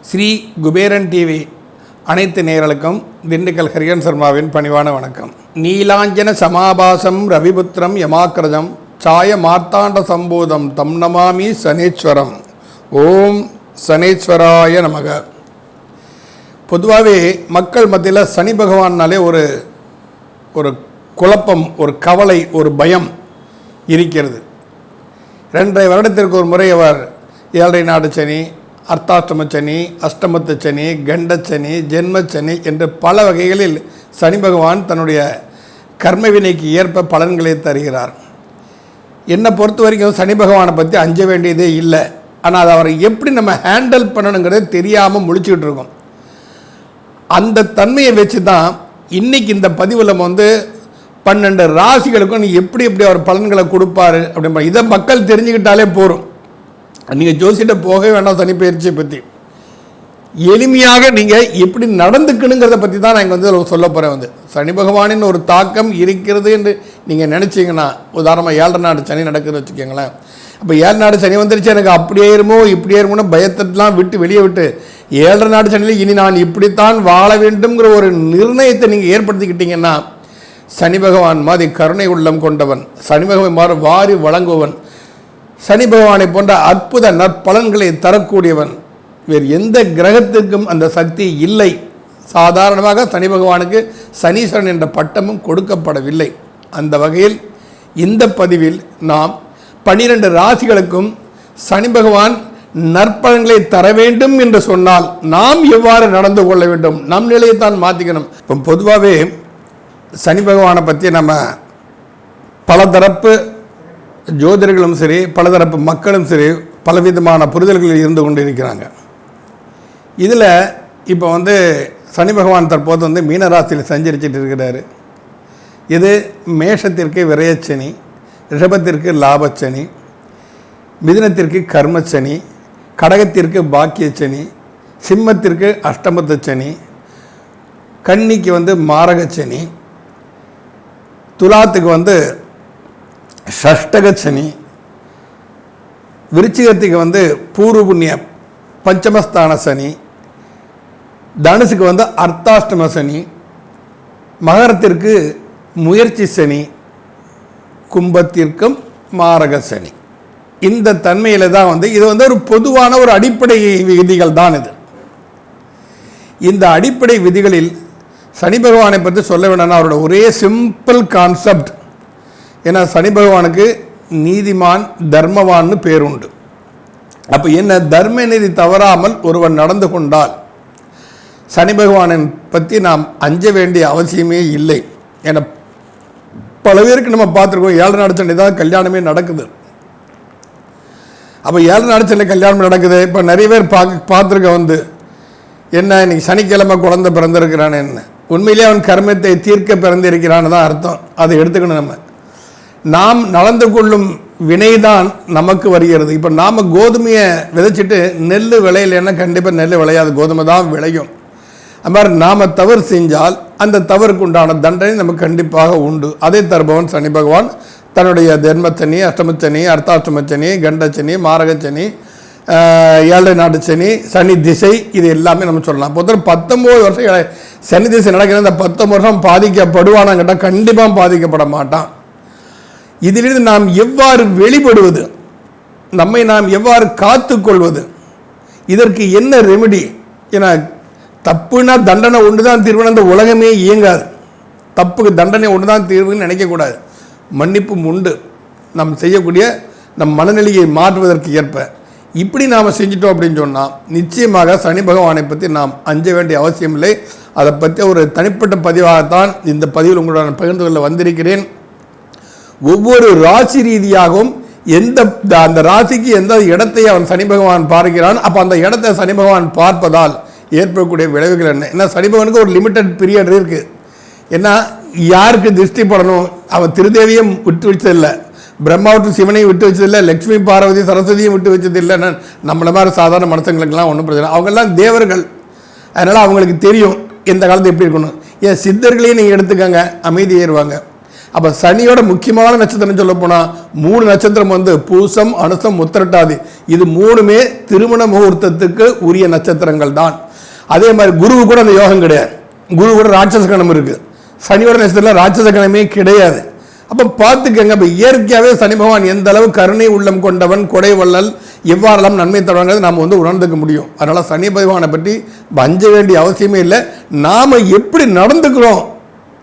Sri Kuberan TV அனைத்து நேயர்களுக்கும் திண்டுக்கல் ஹரிஹரன் சர்மாவின் பணிவான வணக்கம். நீலாஞ்சன சமாபாசம் ரவிபுத்திரம் யமாக்கிரதம் சாய மார்த்தாண்ட சம்போதம் தம் நமாமி சனீஸ்வரம். ஓம் சனீஸ்வராய நமக. பொதுவாகவே மக்கள் மத்தியில் சனி பகவான்னாலே ஒரு குழப்பம், ஒரு கவலை, ஒரு பயம் இருக்கிறது. 2.5 வருடத்திற்கு ஒரு முறை அவர் 7.5 நாடு சனி, அர்த்தாஷ்டம சனி, அஷ்டமத்து சனி, கண்டச்சனி, ஜென்மச்சனி என்று பல வகைகளில் சனி பகவான் தன்னுடைய கர்மவினைக்கு ஏற்ப பலன்களை தருகிறார். என்னை பொறுத்த வரைக்கும் சனி பகவானை பற்றி அஞ்ச வேண்டியதே இல்லை. ஆனால் அதை அவரை எப்படி நம்ம ஹேண்டில் பண்ணணுங்கிறது தெரியாமல் முழிச்சுக்கிட்டு இருக்கோம். அந்த தன்மையை வச்சு தான் இன்றைக்கி இந்த பதிவில் 12 ராசிகளுக்கும் நீ எப்படி அவர் பலன்களை கொடுப்பாரு அப்படின்ற இதை மக்கள் தெரிஞ்சுக்கிட்டாலே போகும். நீங்கள் ஜோசிட்ட போக வேண்டாம். சனி பயிற்சியை பற்றி எளிமையாக நீங்கள் எப்படி நடந்துக்கணுங்கிறத பற்றி தான் நான் இங்கே சொல்ல போகிறேன். சனி பகவானின் ஒரு தாக்கம் இருக்கிறது என்று நீங்கள் நினச்சிங்கன்னா, உதாரணமாக 7.5 நாடு சனி நடக்குதுன்னு வச்சுக்கோங்களேன். அப்போ 7 நாடு சனி வந்துருச்சு, எனக்கு அப்படி ஏறுமோ இப்படி ஏறுமோன்னு பயத்தெல்லாம் வெளியே விட்டு 7.5 நாடு சனியில் இனி நான் இப்படித்தான் வாழ வேண்டும்ங்கிற ஒரு நிர்ணயத்தை நீங்கள் ஏற்படுத்திக்கிட்டீங்கன்னா, சனி பகவான் மாதிரி கருணை உள்ளம் கொண்டவன், சனி பகவான் மாதிரி வாரி வழங்குவன், சனி பகவானை போன்ற அற்புத நற்பலன்களை தரக்கூடியவன் வேறு எந்த கிரகத்துக்கும் அந்த சக்தி இல்லை. சாதாரணமாக சனி பகவானுக்கு சனீஸ்வரன் என்ற பட்டமும் கொடுக்கப்படவில்லை. அந்த வகையில் இந்த பதிவில் நாம் 12 ராசிகளுக்கும் சனி பகவான் நற்பலன்களை தர வேண்டும் என்று சொன்னால் நாம் எவ்வாறு நடந்து கொள்ள வேண்டும், நம் நிலையைத்தான் மாற்றிக்கணும். இப்போ பொதுவாகவே சனி பகவானை பற்றி நம்ம பலதரப்பு ஜோதிடர்களும் சரி, பலதரப்பு மக்களும் சரி, பலவிதமான புரிதல்களில் இருந்து கொண்டு இருக்கிறாங்க. இதில் இப்போ சனி பகவான் தற்போது மீனராசியில் சஞ்சரிச்சிட்டு இருக்கிறாரு. இது மேஷத்திற்கு விரயச்சனி, ரிஷபத்திற்கு லாபச்சனி, மிதுனத்திற்கு கர்மச்சனி, கடகத்திற்கு பாக்கியச்சனி, சிம்மத்திற்கு அஷ்டமத்து சனி, கன்னிக்கு மாரகச்சனி, துலாத்துக்கு ஷஷ்டக சனி, விருச்சிகத்துக்கு பூர்வ புண்ணிய பஞ்சமஸ்தான சனி, தனுசுக்கு அர்த்தாஷ்டம சனி, மகரத்திற்கு முயற்சி சனி, கும்பத்திற்கும் மாரக சனி. இந்த தன்மையில் தான் இது ஒரு பொதுவான ஒரு அடிப்படை விதிகள் தான். இந்த அடிப்படை விதிகளில் சனி பகவானை பற்றி சொல்ல வேண்டாம்னா அவரோட ஒரே சிம்பிள் கான்செப்ட். ஏன்னா சனி பகவானுக்கு நீதிமான், தர்மவான்னு பேருண்டு. அப்போ என்ன, தர்ம நீதி தவறாமல் ஒருவன் நடந்து கொண்டால் சனி பகவானை பற்றி நாம் அஞ்ச வேண்டிய அவசியமே இல்லை. ஏன்னா பல பேருக்கு நம்ம பார்த்துருக்கோம், 7 நாடு சனி தான் கல்யாணமே நடக்குது. அப்போ 7 நாடு சனி கல்யாணம் நடக்குது. இப்போ நிறைய பேர் பார்த்துருக்க என்ன இன்னைக்கு சனிக்கிழமை குழந்தை பிறந்திருக்கிறான்னு, என்ன உண்மையிலே அவன் கர்மத்தை தீர்க்க பிறந்திருக்கிறான்னு தான் அர்த்தம். அதை எடுத்துக்கணும். நாம் நடந்து கொள்ளும் வினைதான் நமக்கு வருகிறது. இப்போ நாம் கோதுமையை விதைச்சிட்டு நெல் விளையலைன்னா கண்டிப்பாக நெல் விளையாது, கோதுமை தான் விளையும். அது மாதிரி நாம் தவறு செஞ்சால் அந்த தவறுக்கு உண்டான தண்டனை நமக்கு கண்டிப்பாக உண்டு. அதை தருபவன் சனி பகவான் தன்னுடைய ஜென்மச்சனி, அஷ்டமச்சனி, அர்த்தாஷ்டமச்சனி, கண்டச்சனி, மாரகச்சனி, 7 நாடு சனி, சனி திசை, இது எல்லாமே நம்ம சொல்லலாம். இப்போ 19 வருஷம் சனி திசை நடக்கிற இந்த 19 வருஷம் பாதிக்கப்படுவானான்னு கேட்டால் கண்டிப்பாக பாதிக்கப்பட மாட்டான். இதிலிருந்து நாம் எவ்வாறு வெளிப்படுவது, நம்மை நாம் எவ்வாறு காத்து கொள்வது, இதற்கு என்ன ரெமெடி? ஏன்னா தப்புனா தண்டனை ஒன்று தான் தீர்வுன்னு அந்த உலகமே இயங்காது. தப்புக்கு தண்டனை ஒன்று தான் தீர்வுன்னு நினைக்கக்கூடாது. மன்னிப்பும் உண்டு. நாம் செய்யக்கூடிய நம் மனநிலையை மாற்றுவதற்கு ஏற்ப இப்படி நாம் செஞ்சிட்டோம் அப்படின்னு சொன்னால் நிச்சயமாக சனி பகவானை பற்றி நாம் அஞ்ச வேண்டிய அவசியம் இல்லை. அதை பற்றி ஒரு தனிப்பட்ட பதிவாகத்தான் இந்த பதிவில் உங்களுடன் பகிர்ந்து கொள்ள வந்திருக்கிறேன். ஒவ்வொரு ராசி ரீதியாகவும் அந்த ராசிக்கு எந்த இடத்தை அவன் சனி பகவான் பார்க்கிறான், அப்போ அந்த இடத்தை சனி பகவான் பார்ப்பதால் ஏற்படக்கூடிய விளைவுகள் என்ன? ஏன்னா சனி பகவானுக்கு ஒரு லிமிட்டட் பீரியட் இருக்குது. ஏன்னா யாருக்கு திருஷ்டி படணும், அவன் திருதேவியும் விட்டு வச்சதில்லை, பிரம்மாவுக்கு சிவனையும் விட்டு வச்சதில்லை, லக்ஷ்மி பார்வதி சரஸ்வதியும் விட்டு வச்சதில்லைன்னு நம்மளை மாதிரி சாதாரண மனுஷங்களுக்கெல்லாம் ஒன்றும் பிரச்சனை. அவங்கெல்லாம் தேவர்கள், அதனால் அவங்களுக்கு தெரியும் எந்த காலத்து எப்படி இருக்கணும். ஏன் சித்தர்களையும் நீங்கள் எடுத்துக்கங்க, அமைதி ஏறுவாங்க. அப்போ சனியோட முக்கியமான நட்சத்திரம் சொல்ல போனால் 3 நட்சத்திரம் வந்து பூசம், அனுசம், உத்திரட்டாதி. இது 3மே திருமண முகூர்த்தத்துக்கு உரிய நட்சத்திரங்கள் தான். அதே மாதிரி குருவு கூட அந்த யோகம் கிடையாது. குரு கூட ராட்சச கணம் இருக்குது. சனியோட நட்சத்திரத்தில் ராட்சச கணமே கிடையாது. அப்போ பார்த்துக்கங்க, இப்போ இயற்கையாகவே சனி பகவான் எந்த அளவு கருணை உள்ளம் கொண்டவன், கொடை வள்ளல், எவ்வாறெல்லாம் நன்மை தருவாங்கிறது நாம் வந்து உணர்ந்துக்க முடியும். அதனால் சனி பகவானை பற்றி வஞ்ச வேண்டிய அவசியமே இல்லை. நாம் எப்படி நடந்துக்கிறோம்,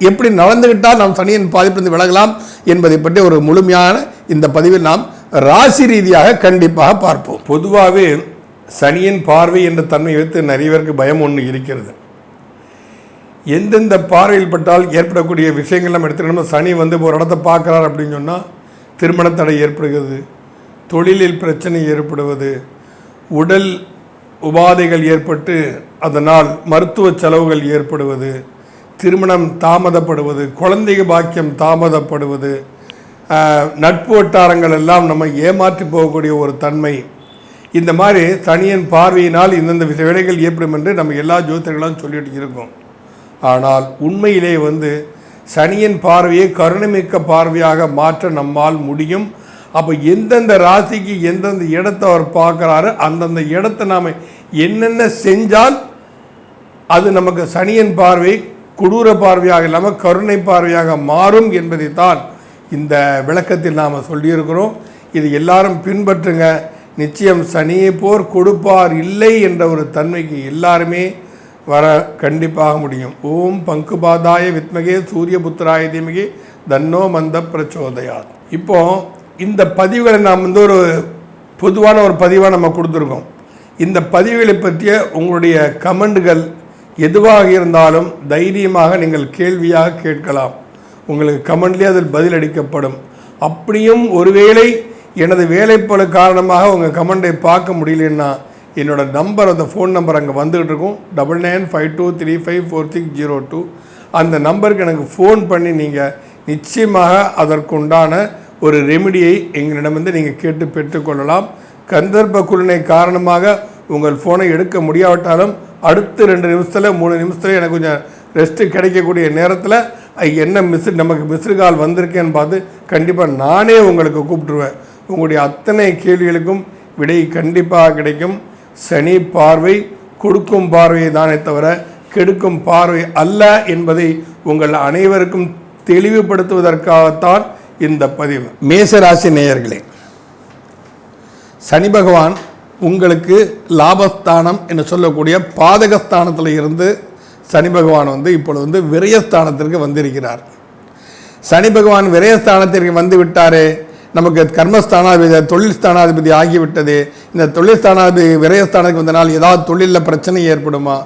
எப்படி நடந்துக்கிட்டால் நாம் சனியின் பாதிப்பிலிருந்து விலகலாம் என்பதை பற்றி ஒரு முழுமையான இந்த பதிவில் நாம் ராசி ரீதியாக கண்டிப்பாக பார்ப்போம். பொதுவாகவே சனியின் பார்வை என்ற தன்மை வைத்து நிறைய பேருக்கு பயம் ஒன்று இருக்கிறது. எந்தெந்த பார்வையில் பட்டால் ஏற்படக்கூடிய விஷயங்கள் நம்ம எடுத்துக்கணும். சனி வந்து ஒரு இடத்த பார்க்குறார் அப்படின்னு சொன்னால் திருமண தடை ஏற்படுகிறது, தொழிலில் பிரச்சனை ஏற்படுவது, உடல் உபாதைகள் ஏற்பட்டு அதனால் மருத்துவ செலவுகள் ஏற்படுவது, திருமணம் தாமதப்படுவது, குழந்தை பாக்கியம் தாமதப்படுவது, நட்பு வட்டாரங்கள் எல்லாம் நம்ம ஏமாற்றி போகக்கூடிய ஒரு தன்மை. இந்த மாதிரி சனியின் பார்வையினால் இந்தந்த விளைவுகள் ஏற்படும் என்று நம்ம எல்லா ஜோதிடர்களும் சொல்லிட்டு இருக்கோம். ஆனால் உண்மையிலே வந்து சனியின் பார்வையை கருணைமிக்க பார்வையாக மாற்ற நம்மால் முடியும். அப்போ எந்தெந்த ராசிக்கு எந்தெந்த இடத்தை அவர் பார்க்குறாரு, அந்தந்த இடத்தை நாம் என்னென்ன செஞ்சால் அது நமக்கு சனியின் பார்வை கொடூர பார்வையாக இல்லாமல் கருணை பார்வையாக மாறும் என்பதைத்தான் இந்த விளக்கத்தில் நாம் சொல்லியிருக்கிறோம். இது எல்லாரும் பின்பற்றுங்க. நிச்சயம் சனியை போர் கொடுப்பார் இல்லை என்ற ஒரு தன்மைக்கு எல்லாருமே வர கண்டிப்பாக முடியும். ஓம் பங்குபாதாய வித்மகே சூரியபுத்திராய தீமகே தன்னோ மந்த பிரச்சோதயாத். இப்போ இந்த பதிவுகளை நாம் வந்து ஒரு பொதுவான ஒரு பதிவாக நம்ம கொடுத்துருக்கோம். இந்த பதிவுகளை பற்றிய உங்களுடைய கமெண்டுகள் எதுவாக இருந்தாலும் தைரியமாக நீங்கள் கேள்வியாக கேட்கலாம். உங்களுக்கு கமெண்ட்லேயே அதில் பதிலளிக்கப்படும். அப்படியும் ஒருவேளை எனது வேலைப்பளு காரணமாக உங்கள் கமெண்டை பார்க்க முடியலன்னா என்னோடய நம்பர், அந்த ஃபோன் நம்பர் அங்கே வந்துகிட்டு இருக்கும், 9952354602. அந்த நம்பருக்கு எனக்கு ஃபோன் பண்ணி நீங்கள் நிச்சயமாக அதற்குண்டான ஒரு ரெமிடியை எங்களிடமிருந்து நீங்கள் கேட்டு பெற்றுக்கொள்ளலாம். கந்தர்ப்ப குருணை காரணமாக உங்கள் ஃபோனை எடுக்க முடியாவிட்டாலும் அடுத்த 2 நிமிஷத்தில் 3 நிமிஷத்தில் எனக்கு கொஞ்சம் ரெஸ்ட்டு கிடைக்கக்கூடிய நேரத்தில் என்ன நமக்கு மிஸ்டு கால் வந்திருக்கேன்னு பார்த்து கண்டிப்பாக நானே உங்களுக்கு கூப்பிட்டுருவேன். உங்களுடைய அத்தனை கேள்விகளுக்கும் விடை கண்டிப்பாக கிடைக்கும். சனி பார்வை கொடுக்கும் பார்வையை தானே தவிர கெடுக்கும் பார்வை அல்ல என்பதை உங்கள் அனைவருக்கும் தெளிவுபடுத்துவதற்காகத்தான் இந்த பதிவு. மேசராசி நேயர்களே, சனி பகவான் உங்களுக்கு லாபஸ்தானம் என்று சொல்லக்கூடிய பாதகஸ்தானத்தில் இருந்து சனி பகவான் வந்து இப்பொழுது வந்து விரயஸ்தானத்திற்கு வந்திருக்கிறார். சனி பகவான் விரயஸ்தானத்திற்கு வந்து விட்டாரே, நமக்கு கர்மஸ்தானாதிபதி தொழில் ஸ்தானாதிபதி ஆகிவிட்டது. இந்த தொழில் ஸ்தானாதிபதி விரயஸ்தானத்துக்கு வந்தனால் ஏதாவது தொழிலில் பிரச்சனை ஏற்படுமா,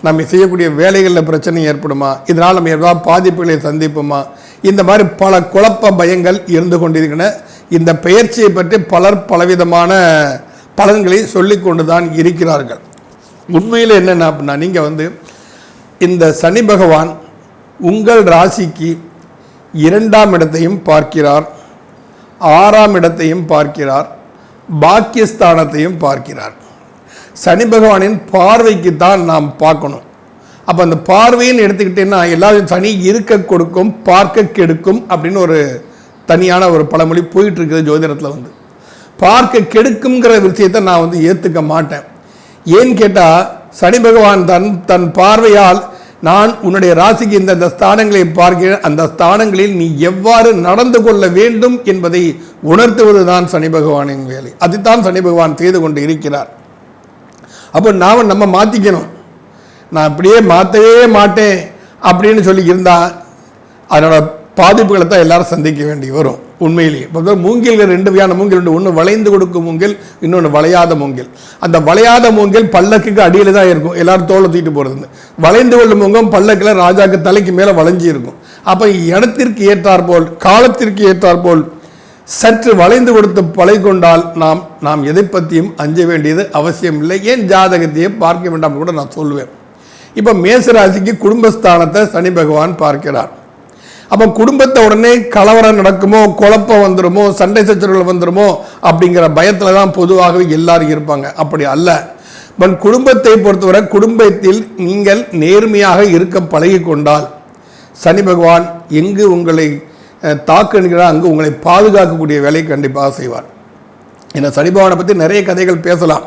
நம்ம செய்யக்கூடிய வேலைகளில் பிரச்சனை ஏற்படுமா, இதனால் நம்ம ஏதாவது பாதிப்புகளை சந்திப்போமா, இந்த மாதிரி பல குழப்ப பயங்கள் இருந்து கொண்டிருக்கின்றன. இந்த பெயர்ச்சியை பற்றி பலர் பலவிதமான பலன்களை சொல்லி கொண்டு தான் இருக்கிறார்கள். உண்மையில் என்னென்ன அப்படின்னா, நீங்கள் வந்து இந்த சனி பகவான் உங்கள் ராசிக்கு 2ஆம் இடத்தையும் பார்க்கிறார், 6ஆம் இடத்தையும் பார்க்கிறார், பாக்கியஸ்தானத்தையும் பார்க்கிறார். சனி பகவானின் பார்வைக்கு தான் நாம் பார்க்கணும். அப்போ அந்த பார்வைன்னு எடுத்துக்கிட்டேன்னா எல்லாரும் சனி இருக்க கொடுக்கும் பார்க்க கெடுக்கும் அப்படின்னு ஒரு தனியான ஒரு பழமொழி போயிட்டு இருக்குது ஜோதிடத்தில். வந்து பார்க்க கெடுக்குங்கிற விஷயத்தை நான் வந்து ஏற்றுக்க மாட்டேன். ஏன்னு கேட்டால் சனி பகவான் தன் பார்வையால் நான் உன்னுடைய ராசிக்கு இந்த ஸ்தானங்களை பார்க்கிறேன், அந்த ஸ்தானங்களில் நீ எவ்வாறு நடந்து கொள்ள வேண்டும் என்பதை உணர்த்துவது தான் சனி பகவானின் வேலை. அதுதான் சனி பகவான் செய்து கொண்டு இருக்கிறார். அப்போ நம்ம மாற்றிக்கணும். நான் அப்படியே மாற்றவே மாட்டேன் அப்படின்னு சொல்லி இருந்தால் அதனோட பாதிப்புகளை தான் எல்லாரும் சந்திக்க வேண்டி வரும். உண்மையிலேயே இப்போ மூங்கில்கள் 2 வகையான மூங்கில் உண்டு. ஒன்று வளைந்து கொடுக்கும் மூங்கில், இன்னொன்று வளையாத மூங்கில். அந்த வளையாத மூங்கில் பல்லக்குக்கு அடியில் தான் இருக்கும், எல்லாரும் தோலை தூக்கிட்டு போகிறது. வளைந்து கொள்ளும் மூங்கம் பல்லக்கில் ராஜாக்கு தலைக்கு மேலே வளைஞ்சி இருக்கும். அப்போ இடத்திற்கு ஏற்றாற்போல் காலத்திற்கு ஏற்றாற்போல் சற்று வளைந்து கொடுத்து பழகிக்கொண்டால் நாம் எதை பற்றியும் அஞ்ச வேண்டியது அவசியம் இல்லை. ஏன் ஜாதகத்தையே பார்க்க வேண்டாம் கூட நான் சொல்லுவேன். இப்போ மேசராசிக்கு குடும்பஸ்தானத்தை சனி பகவான் பார்க்கிறார். அப்போ குடும்பத்தை உடனே கலவரம் நடக்குமோ, குழப்பம் வந்துடுமோ, சண்டை சச்சரவுகள் வந்துடுமோ அப்படிங்கிற பயத்தில் தான் பொதுவாகவே எல்லாரும் இருப்பாங்க. அப்படி அல்ல. பட் குடும்பத்தை பொறுத்தவரை குடும்பத்தில் நீங்கள் நேர்மையாக இருக்க பழகி கொண்டால் சனி பகவான் எங்கு உங்களை தாக்கு என்கிறார் அங்கு உங்களை பாதுகாக்கக்கூடிய வேலையை கண்டிப்பாக செய்வார். ஏன்னா சனி பகவானை பற்றி நிறைய கதைகள் பேசலாம்.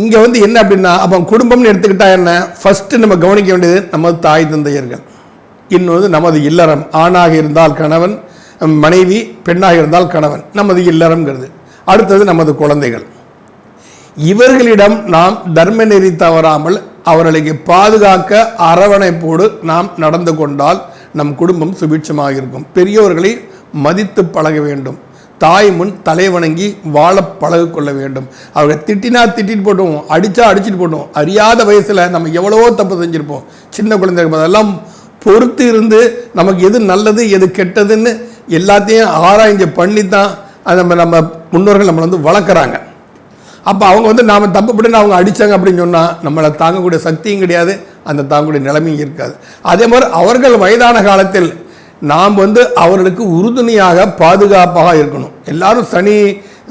இங்கே என்ன அப்படின்னா, அப்போ குடும்பம்னு எடுத்துக்கிட்டா என்ன, ஃபஸ்ட்டு நம்ம கவனிக்க வேண்டியது நமது தாய் தந்தையர்கள், இன்னொன்று நமது இல்லறம், ஆணாக இருந்தால் கணவன், மனைவி, பெண்ணாக இருந்தால் கணவன், நமது இல்லறம்ங்கிறது. அடுத்தது நமது குழந்தைகள். இவர்களிடம் நாம் தர்ம நெறி தவறாமல் அவர்களுக்கு பாதுகாக்க அரவணைப்போடு நாம் நடந்து கொண்டால் நம் குடும்பம் சுபிட்சமாக இருக்கும். பெரியோர்களை மதித்து பழக வேண்டும். தாய் முன் தலை வணங்கி வாழ பழகு கொள்ள வேண்டும். அவர்கள் திட்டினா திட்டிட்டு போட்டோம், அடித்தா அடிச்சுட்டு போட்டோம். அறியாத வயசில் நம்ம எவ்வளவோ தப்பு செஞ்சுருப்போம். சின்ன குழந்தைகள் அதெல்லாம் பொறுத்து இருந்து நமக்கு எது நல்லது எது கெட்டதுன்னு எல்லாத்தையும் ஆராய்ச்சி பண்ணி தான் நம்ம முன்னோர்கள் நம்மளை வளர்க்குறாங்க. அப்போ அவங்க நாம் தப்பு பண்ணி அவங்க அடித்தாங்க அப்படின்னு சொன்னால் நம்மளை தாங்கக்கூடிய சக்தியும் கிடையாது, அந்த தாங்கக்கூடிய நிலைமையும் இருக்காது. அதே மாதிரி அவர்கள் வயதான காலத்தில் நாம் அவர்களுக்கு உறுதுணையாக பாதுகாப்பாக இருக்கணும். எல்லாரும்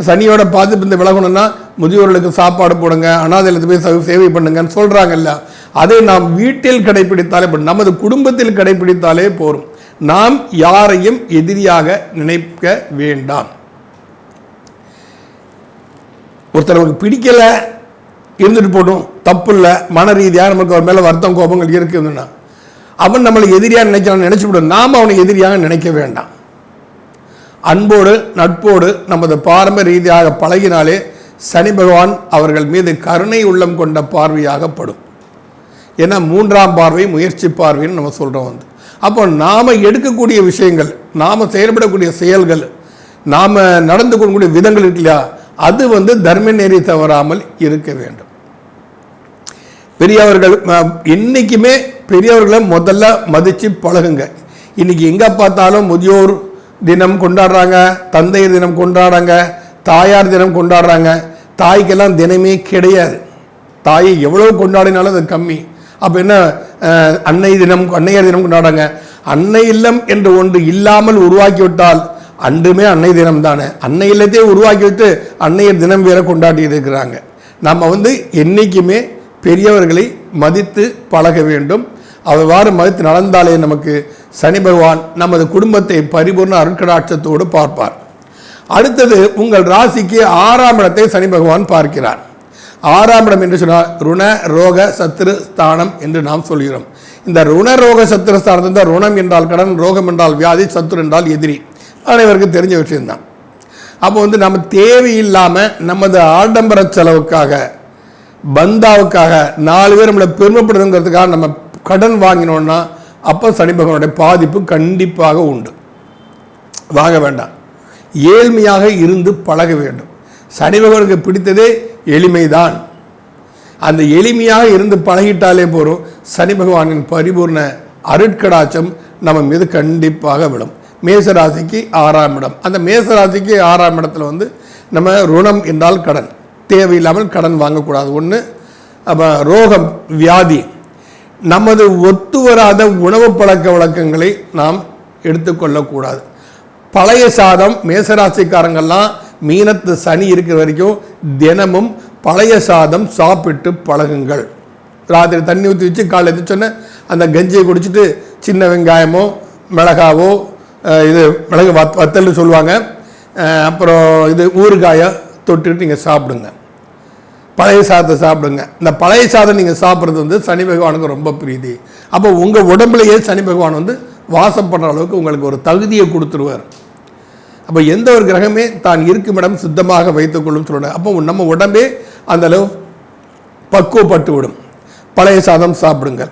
சனியோட பாதிப்பு விலகணும்னா முதியோர்களுக்கு சாப்பாடு போடுங்க, அனாதைகளுக்கு போய் சேவை பண்ணுங்கன்னு சொல்கிறாங்கல்ல, அதை நாம் வீட்டில் கடைபிடித்தாலே, நமது குடும்பத்தில் கடைபிடித்தாலே போரும். நாம் யாரையும் எதிரியாக நினைக்க வேண்டாம். ஒருத்தர் நமக்கு பிடிக்கலை இருந்துட்டு போட்டும், தப்பு இல்லை, மன ரீதியாக நமக்கு அவர் மேலே வருத்தம் கோபங்கள் இருக்குதுன்னா அவன் நம்மளை எதிரியாக நினைச்சுவிடும். நாம் அவனை எதிரியாக நினைக்க வேண்டாம். அன்போடு நட்போடு நமது பாரம்பரிய ரீதியாக பழகினாலே சனி பகவான் அவர்கள் மீது கருணை உள்ளம் கொண்ட பார்வையாகப்படும். ஏன்னா 3ஆம் பார்வை முயற்சி பார்வைன்னு நம்ம சொல்கிறோம். அப்போ நாம் எடுக்கக்கூடிய விஷயங்கள், நாம் செயல்படக்கூடிய செயல்கள், நாம் நடந்து கொள்ளக்கூடிய விதங்கள் இருக்கு இல்லையா, அது தர்ம நெறி தவறாமல் இருக்க வேண்டும். பெரியவர்கள் என்றைக்குமே பெரியவர்களை முதல்ல மதித்து பழகுங்க. இன்னைக்கு எங்கே பார்த்தாலும் முதியோர் தினம் கொண்டாடுறாங்க, தந்தையர் தினம் கொண்டாடுறாங்க, தாயார் தினம் கொண்டாடுறாங்க. தாய்க்கெல்லாம் தினமே கிடையாது. தாயை எவ்வளோ கொண்டாடினாலும் அது கம்மி. அப்போ என்ன, அன்னையர் தினம் கொண்டாடுறாங்க. அன்னை இல்லம் என்று ஒன்று இல்லாமல் உருவாக்கிவிட்டால் அன்றுமே அன்னை தினம் தானே. அன்னை இல்லத்தையே உருவாக்கி விட்டு அன்னையர் தினம் வேற கொண்டாடி இருக்கிறாங்க. நம்ம என்றைக்குமே பெரியவர்களை மதித்து பழக வேண்டும். அவ்வாறு மதித்து நடந்தாலே நமக்கு சனி பகவான் நமது குடும்பத்தை பரிபூர்ண அருட்கடாட்சத்தோடு பார்ப்பார். அடுத்தது உங்கள் ராசிக்கு 6ஆம் இடத்தை சனி பகவான் பார்க்கிறார். 6ஆம் இடம் என்று சொன்னால் ருண ரோக சத்ரு ஸ்தானம் என்று நாம் சொல்கிறோம். இந்த ருண ரோக சத்ரு ஸ்தானத்தில் ருணம் என்றால் கடன், ரோகம் என்றால் வியாதி, சத்ரு என்றால் எதிரி, அனைவருக்கும் தெரிஞ்ச விஷயம்தான். அப்போ நம்ம தேவையில்லாமல் நமது ஆடம்பர செலவுக்காக, பந்தாவுக்காக, 4 பேர் நம்மளை பெருமைப்படுறதுங்கிறதுக்காக நம்ம கடன் வாங்கினோன்னா அப்போ சனி பகவானுடைய பாதிப்பு கண்டிப்பாக உண்டு. வாங்க வேண்டாம். ஏழ்மையாக இருந்து பழக வேண்டும். சனி பகவானுக்கு பிடித்ததே எளிமைதான். அந்த எளிமையாக இருந்து பழகிட்டாலே போகிறோம். சனி பகவானின் பரிபூர்ண அருட்கடாட்சம் நம்ம மீது கண்டிப்பாக விடும். மேசராசிக்கு 6ஆம் இடம். அந்த மேசராசிக்கு 6ஆம் இடத்துல நம்ம ருணம் என்றால் கடன், தேவையில்லாமல் கடன் வாங்கக்கூடாது. ஒன்று. அப்போ ரோகம், வியாதி, நமது ஒத்து வராத உணவு பழக்க வழக்கங்களை நாம் எடுத்துக்கொள்ளக்கூடாது. பழைய சாதம், மேசராசிக்காரங்கள்லாம் மீனத்து சனி இருக்கிற வரைக்கும் தினமும் பழைய சாதம் சாப்பிட்டு பழகுங்கள். ராத்திரி தண்ணி ஊற்றி வச்சு காலை எதிர்ச்சோன்னே அந்த கஞ்சியை குடிச்சிட்டு சின்ன வெங்காயமோ மிளகாவோ, இது மிளகு வத்தல் சொல்லுவாங்க, அப்புறம் இது ஊறுகாயை தொட்டுக்கிட்டு நீங்கள் சாப்பிடுங்க. பழைய சாதத்தை சாப்பிடுங்க. இந்த பழைய சாதம் நீங்கள் சாப்பிட்றது சனி பகவானுக்கு ரொம்ப பிரீதி. அப்போ உங்கள் உடம்புலையே சனி பகவான் வாசம் பண்ணுற அளவுக்கு உங்களுக்கு ஒரு தகுதியை கொடுத்துருவார். அப்போ எந்த ஒரு கிரகமே தான் இருக்கும் இடம் சுத்தமாக வைத்துக்கொள்ளும் சொல்லுவாங்க. அப்போ நம்ம உடம்பே அந்த அளவு பக்குவப்பட்டு விடும். பழைய சாதம் சாப்பிடுங்க.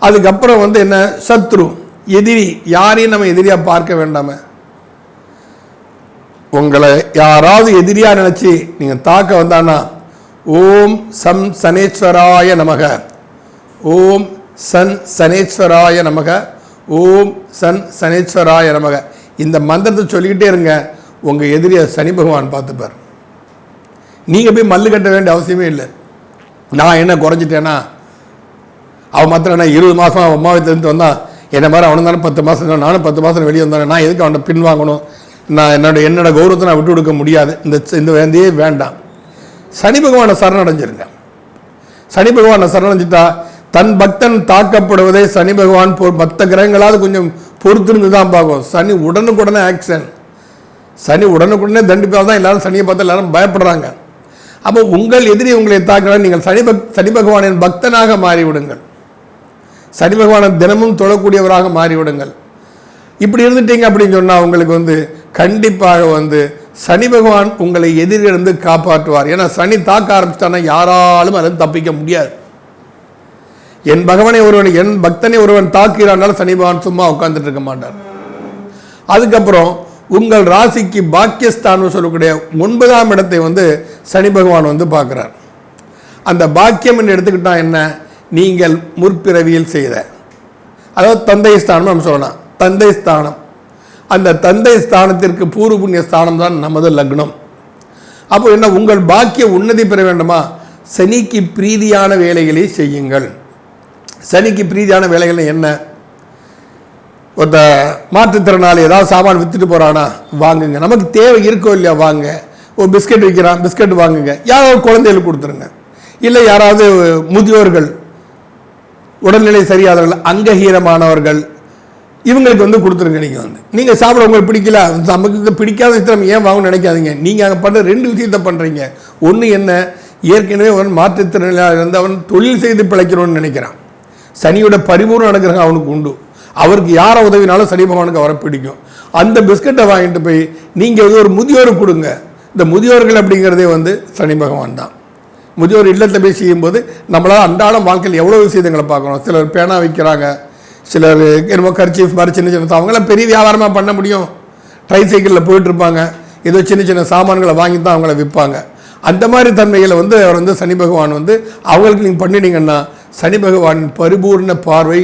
அதுக்கப்புறம் என்ன, சத்ரு, எதிரி. யாரையும் நம்ம எதிரியாக பார்க்க வேண்டாம. உங்களை யாராவது எதிரியாக நினச்சி நீங்கள் தாக்க வந்தானா ஓம் சம் சனேஸ்வராய நமக, ஓம் சன் சனேஸ்வராய நமக, ஓம் சன் சனேஸ்வராய நமக, இந்த மந்திரத்தை சொல்லிக்கிட்டே இருங்க. உங்கள் எதிரியை சனி பகவான் பார்த்துப்பார். நீங்கள் போய் மல்லு கட்ட வேண்டிய அவசியமே இல்லை. நான் என்ன குறைஞ்சிட்டேன்னா, அவன் மாத்திரம் என்ன 20 மாதம் அவன் அம்மா வீட்டிலேருந்து வந்தான், என்ன மாதிரி அவனு தானே 10 மாதம், நானும் 10 மாதம் வெளியே வந்தானே, நான் எதுக்கு அவனை பின்வாங்கணும்? நான் என்னோட கௌரவத்தை நான் விட்டு கொடுக்க முடியாது. இந்த வேந்தையே வேண்டாம். சனி பகவானை சரணடைஞ்சிருங்க. சனி பகவானை சரணடைஞ்சிட்டா தன் பக்தன் தாக்கப்படுவதை சனி பகவான் மற்ற கிரகங்களாவது கொஞ்சம் பொறுத்திருந்து தான் பார்க்கும். சனி உடனுக்குடனே ஆக்ஷன், சனி உடனுக்குடனே தண்டிப்பால் தான் எல்லாரும் சனியை பார்த்து எல்லாரும் பயப்படுறாங்க. அப்போ உங்கள் எதிரி உங்களை தாக்குறாங்க, நீங்கள் சனி பகவானின் பக்தனாக மாறிவிடுங்கள், சனி பகவானை தினமும் தொழக்கூடியவராக மாறிவிடுங்கள். இப்படி இருந்துட்டீங்க அப்படின்னு சொன்னால் உங்களுக்கு கண்டிப்பாக சனி பகவான் உங்களை எதிரிலிருந்து காப்பாற்றுவார். ஏன்னா சனி தாக்க ஆரம்பிச்சிட்டானா யாராலும் அதில் தப்பிக்க முடியாது. என் பக்தனை ஒருவன் தாக்கிறானாலும் சனி பகவான் சும்மா உட்கார்ந்துட்டு இருக்க மாட்டார். அதுக்கப்புறம் உங்கள் ராசிக்கு பாக்கியஸ்தானம் சொல்லக்கூடிய 9ஆம் இடத்தை சனி பகவான் பார்க்குறார். அந்த பாக்கியம் என்று எடுத்துக்கிட்டா என்ன, நீங்கள் முற்பிறவியில் செய்த, அதாவது தந்தை ஸ்தானம் நம்ம சொல்லலாம், தந்தை ஸ்தானம். அந்த தந்தை ஸ்தானத்திற்கு பூர்வ புண்ணிய ஸ்தானம் தான் நமது லக்னம். அப்போ என்ன, உங்கள் பாக்கிய உன்னதி பெற வேண்டுமா, சனிக்கு பிரீதியான வேலைகளை செய்யுங்கள். சனிக்கு பிரீதியான வேலைகள் என்ன, ஒரு மாற்றுத்திறனாளி ஏதாவது சாமான் விற்றுட்டு போகிறானா வாங்குங்க, நமக்கு தேவை இருக்கோ இல்லையா வாங்க. ஒரு பிஸ்கட் விற்கிறான், பிஸ்கட் வாங்குங்க, யாராவது குழந்தைகளுக்கு கொடுத்துருங்க. இல்லை யாராவது முதியோர்கள், உடல்நிலை சரியாதவர்கள், அங்கஹீனமானவர்கள், இவங்களுக்கு கொடுத்துருங்க. நீங்கள் சாப்பிட உங்களுக்கு பிடிக்கல, நமக்கு பிடிக்காத விஷயம் ஏன் வாங்கணும்னு நினைக்காதீங்க. நீங்கள் அங்கே பண்ணுற 2 விஷயத்தை பண்ணுறீங்க. ஒன்று என்ன, ஏற்கனவே அவன் மாற்றுத்திறனாளியாக இருந்து அவன் தொழில் செய்து பிழைக்கணும்னு நினைக்கிறான். சனியோட பரிபூர்ண அனுகிரகம் அவனுக்கு உண்டு. அவருக்கு யாரை உதவினாலும் சனி பகவானுக்கு அவரை பிடிக்கும். அந்த பிஸ்கட்டை வாங்கிட்டு போய் நீங்கள் ஒரு முதியோருக்கு கொடுங்க. இந்த முதியோர்கள் அப்படிங்கிறதே சனி பகவான் தான். முதியோர் இல்லத்தை போய் செய்யும்போது நம்மளால் அன்றாடம் வாழ்க்கையில் எவ்வளோ விஷயங்களை பார்க்கணும். சிலர் பேனா வைக்கிறாங்க, சிலர் என்னமோ கர்ச்சீஃப் மாதிரி சின்ன சின்ன அவங்களாம் பெரிய வியாபாரமாக பண்ண முடியும். ட்ரைசைக்கிளில் போயிட்டுருப்பாங்க, ஏதோ சின்ன சின்ன சாமான்களை வாங்கி தான் அவங்கள விற்பாங்க. அந்த மாதிரி தன்மைகளை அவர் சனி பகவான் அவங்களுக்கு நீங்கள் பண்ணினீங்கன்னா சனி பகவானின் பரிபூர்ண பார்வை,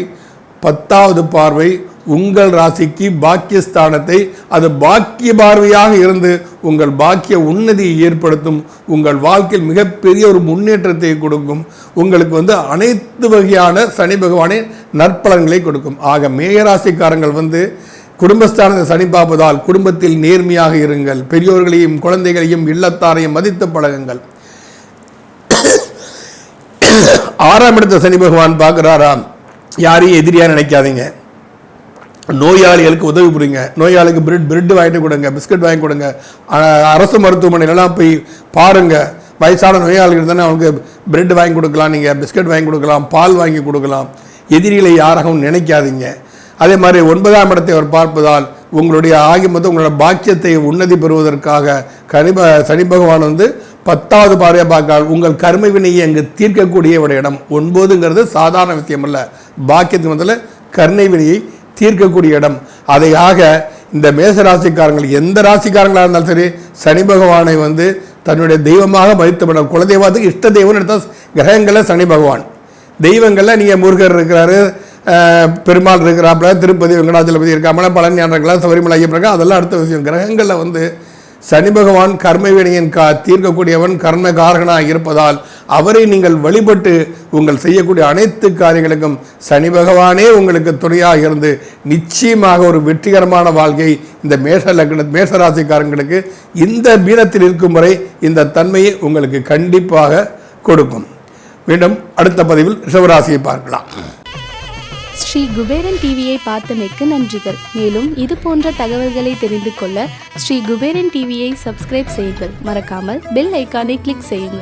10வது பார்வை உங்கள் ராசிக்கு பாக்கியஸ்தானத்தை, அது பாக்கிய பார்வையாக இருந்து உங்கள் பாக்கிய உன்னதியை ஏற்படுத்தும். உங்கள் வாழ்க்கையில் மிகப்பெரிய ஒரு முன்னேற்றத்தை கொடுக்கும். உங்களுக்கு அனைத்து வகையான சனி பகவானின் நற்பலன்களை கொடுக்கும். ஆக மேயராசிக்காரங்கள் குடும்பஸ்தானத்தை சனி பார்ப்பதால் குடும்பத்தில் நேர்மையாக இருங்கள். பெரியோர்களையும் குழந்தைகளையும் இல்லத்தாரையும் மதித்து பழகுங்கள். 6ஆம் இடத்தை சனி பகவான் பார்க்குறாராம், யாரையும் எதிரியாக நினைக்காதீங்க. நோயாளிகளுக்கு உதவி புரியுங்க. நோயாளிக்கு பிரெட் வாங்கிட்டு கொடுங்க, பிஸ்கட் வாங்கி கொடுங்க. அரசு மருத்துவமனையிலலாம் போய் பாருங்கள். வயசான நோயாளிகள் தானே அவங்களுக்கு பிரெட் வாங்கி கொடுக்கலாம், நீங்கள் பிஸ்கட் வாங்கி கொடுக்கலாம், பால் வாங்கி கொடுக்கலாம். எதிரிகளை யாராகவும் நினைக்காதீங்க. அதே மாதிரி 9ஆம் இடத்தை அவர் பார்ப்பதால் உங்களுடைய உங்களோட பாக்கியத்தை உன்னதி பெறுவதற்காக சனி பகவான் 10வது பார்வையாக பார்க்கால் உங்கள் கர்ம வினையை அங்கு தீர்க்கக்கூடிய ஒரு இடம். 9ங்கிறது சாதாரண விஷயம் அல்ல, பாக்கியத்துக்கு கர்ணை வினையை தீர்க்கக்கூடிய இடம். அதையாக இந்த மேசராசிக்காரங்கள் எந்த ராசிக்காரங்களாக இருந்தாலும் சரி சனி பகவானை தன்னுடைய தெய்வமாக மதித்தப்படும். குலதெய்வத்துக்கு இஷ்ட தெய்வம்னு எடுத்தால் கிரகங்களில் சனி பகவான். தெய்வங்களில் நீங்கள் முருகர் இருக்கிறாரு, பெருமாள் இருக்கிறாப்புல, திருப்பதி வெங்கடாச்சலபதி இருக்காமல, பழனி ஆண்டர்களாக சபரிமலை ஐயப்பன் இருக்கா, அதெல்லாம் அடுத்த விஷயம். கிரகங்களில் சனி பகவான் கர்மவினையின் தீர்க்கக்கூடியவன், கர்மகாரகனாக இருப்பதால் அவரை நீங்கள் வழிபட்டு உங்கள் செய்யக்கூடிய அனைத்து காரியங்களுக்கும் சனி பகவானே உங்களுக்கு துணையாக இருந்து நிச்சயமாக ஒரு வெற்றிகரமான வாழ்க்கை இந்த மேசராசிக்காரங்களுக்கு இந்த பீனத்தில் இருக்கும் வரை இந்த தன்மையை உங்களுக்கு கண்டிப்பாக கொடுக்கும். மீண்டும் அடுத்த பதிவில் ரிஷபராசியை பார்க்கலாம். ஸ்ரீ குபேரன் டிவியை பார்த்தமைக்கு நன்றிகள். மேலும் இது போன்ற தகவல்களை தெரிந்து கொள்ள ஸ்ரீ குபேரன் டிவியை சப்ஸ்கிரைப் செய்யுங்கள். மறக்காமல் பெல் ஐக்கானை கிளிக் செய்யுங்கள்.